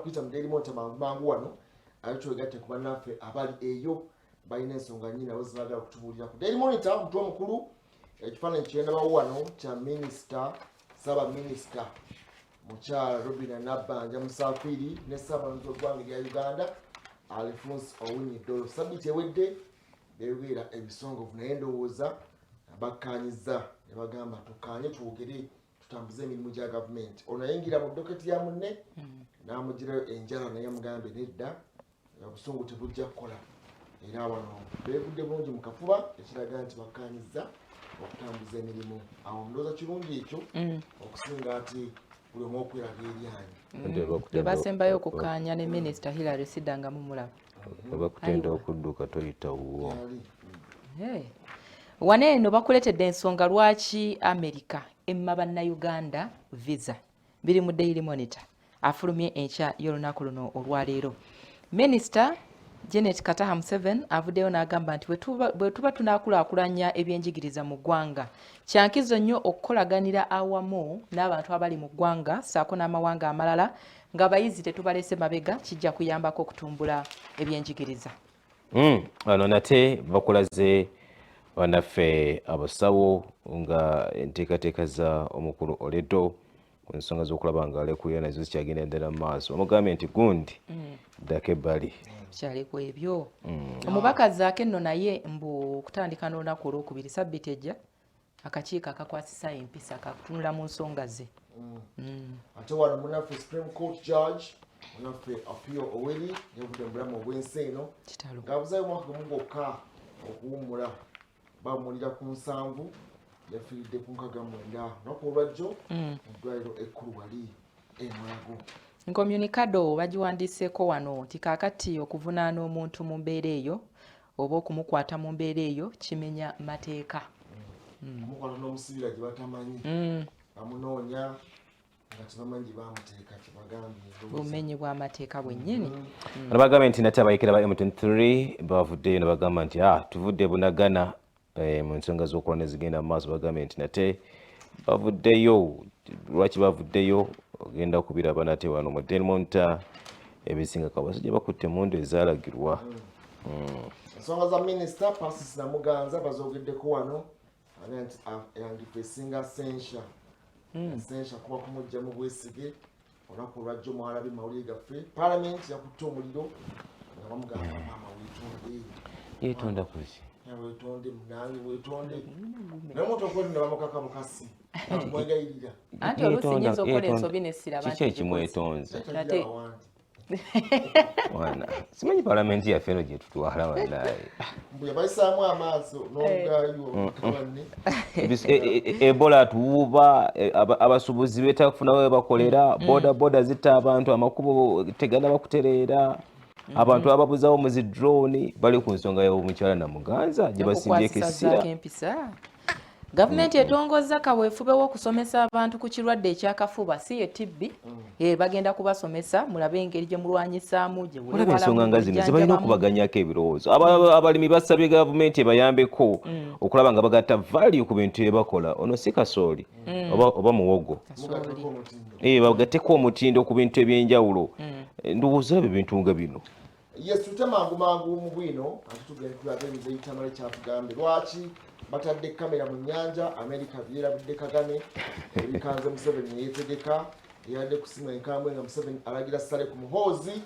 kuyita mu Daily Monitor mangu wano ayo twegatte kuba naffe abali eyo balina ensonga nnyingi abo zibagala kutubuulirako. Daily Monitor omutwe omukulu ekifaananyi kyendabawo wano kya minisita Ssaabaminisita mukyala Robinah Nabbanja Musafiri ne Ssaabaminisita w'eggwanga lya Uganda Alphonse Owiny Dollo. Ssabbiiti ewedde beeyogerera ebisongovu naye ndowooza bakkaanyiza ne bagamba tukkaanye twogere tutambuze emirimu gya gavumenti. Ono yayingira mu doketi ya munne n'amugirayo enjala naye amugambe nedda obusungu tebujja kukola era wano beegudde bulungi mu kafuba ekiraga nti bakkaanyiza okutambuza emirimu. Awo ndowooza kirungi ekyo okusinga ati buli omu okweraga eryanyi. Tebasembayo okukkaanya ne minisita Hilary Sidanga mumulaba. Bakutenda okudduka toyita wuwo. Wano eno bakuletedde ensonga lwaki America emma bannayuganda visa biri mu Daily Monitor afulumye enkya y'olunaku luno olwaleero. Minisita Janet Kataha Museveni avuddeyo n'agamba nti bwe tuba tunaakulaakulanya ebyenjigiriza mu ggwanga kyankizo nnyo okukolaganira awamu n'abantu abali mu ggwanga ssaako n'amawanga amalala ng'abayizi tetubalese mabega kijja kuyambako okutumbula ebyenjigiriza. Wano nate bakulaze bannaffe abasawo nga enteekateeka za omukulu Oledo ku nsonga z'okulaba nga alekuyo nazo zikyagenda ddala mu maaso. Bamugambye nti gundi ddako ebbali. Kyaleko ebyo. Omubaka Zaake nno naye mbu okutandika n'olunaku olwokubiri ssabbiiti ejja akakiiko akakwasisa empisa kakutunula mu nsonga ze. Ate wano munaffe Supreme Court Judge munaffe Appeal Oweri yavudde mu bulamu obw'ensi eno ng'abuzayo omwaka gumu gwokka okuwummula bamulira ku 7 yafiiridde ku 69 olunaku olwajjo mu ddwaliro ekkulu wali Mulago. Nkomunikado bagiwandiiseeko wano nti kaakati okuvunaana omuntu mu mbeera eyo oba okumukwata mu mbeera eyo kimenya mateeka. Kumukwata n'omusibira gye batamanyi bamunoonya nga tebamanyi bamuteeka kyebagambye bumenyi bw'amateeka bwennyini. Bano bagambye nti nate abayikira ba M23 bavuddeyo ne bagamba nti tuvudde bunagana mu nsonga z'okukola ne zigenda mu maaso. Bagambye nti nate bavuddeyo. Lwaki bavuddeyo ogenda kubiraba nate wano mu Daily Monitor ebisinga kabasajja bakutte emmundu ezaalagirwa. Ensonga za minisita Francis Namuganza bazoogeddeko wano nti yandipesinga sensha kuba kumujja mu bwesige olunaku olwajjo mwalabi mawulire gaffe Parliament yakutte omuliro nga bamugamba maama weetonde yeetonda kuki weetonde munange weetonde naye omuntu okwoli ne bamukaka bukasi atumwegayirira anti oluusi nyinza okukola ensobi n'essiraba kiki ekimwetonza wana simanyi Palamenti yaffe eno gye tutwala wanaye mbuya bayisaamu amaaso n'olugayo kabanne Ebola tuwuba abasuubuzi beetafuna we bakolera boda zitta abantu amakubo tegana bakutereera abantu ababuzawo mu zi drone bali ku nsonga y'omukyala Namuganza gye basimbyeko essira. Gavumenti etongozza kaweefube w'okusomesa abantu ku kirwadde ekyakafuba si ye TB bagenda kubasomesa mulabe engeri gye mulwanyisaamu gye mulaba ensonga nga zino zibalina okubaganyako ebirowoozo. Abalimi basabye gavumenti ebayambeko okulaba nga bagatta value ku bintu bye bakola. Ono si kasooli oba muwogo bagatteko omutindo ku bintu ebyenjawulo. Ndowooza ebyo bintu nga bino yes tute mangu mu bwino ate tugenda tulabe ebitamale kyatugambe lwaki batadde kkamera mu nnyanja America byerabidde Kagame ebikanze Museveni yeetegeka yadde kusima enkambwe nga Museveni alagira ssale ku muhoozi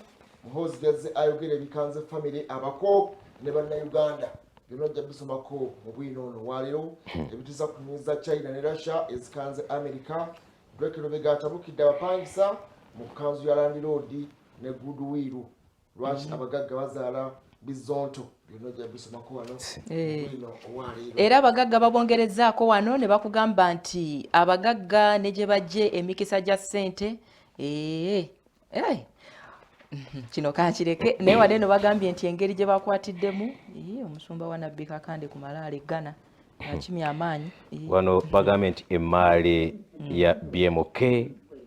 yazze ayogera ebikanze family abako ne bannayuganda byonna ojja bisomako mu bwino ono waleero ebituusa ku nyiza China ne Russia ezikanze America Dwekero begatabukidde abapangisa mu kanzu ya Land Road ne Goodwill lwaki abagagga bazaala bizonto byonna bisomako wano era abagagga babongerezaako wano ne bakugamba nti abagagga ne gye bajje emikisa gya ssente kino kankireke naye wadde no bagambye nti engeri gye bakwatiddemu omusumba wa Nabbi Kakande ku malaala eggana akimya amaanyi wano bagambye nti emaale ya BMK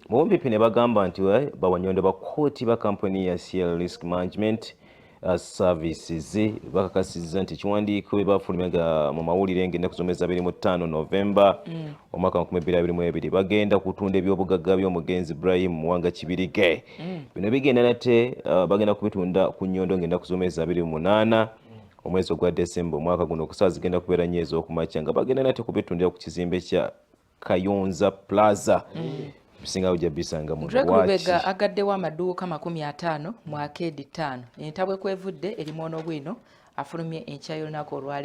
mu mpipi ne bagamba nti bawanyonde ba kooti ba kampuni ya CL Risk Management services bakakasizza nti ekiwandiiko bye bafulumya mu mawulire ng'ennaku z'omwezi 25 Novemba omwaka 2022 bagenda kutunda ebyobugagga by'omugenzi Ibrahim Muwanga Kibirige. Bino bigenda nate bagenda kubitunda ku Nnyondo ng'ennaku z'omwezi 28 omwezi ogwa Desemba omwaka guno okusaa zigenda kubeera nnyo ez'okumakya nga bagenda nate kubitundira ku kizimbe kya Kayonza Plaza. Bisinga ujja bisanga mu Lwaki agaddewo amaduuka 50 mu Arcade 5 entabwe kwevudde erimu ono bwino afulumye enkya y'olunaku olwaleero.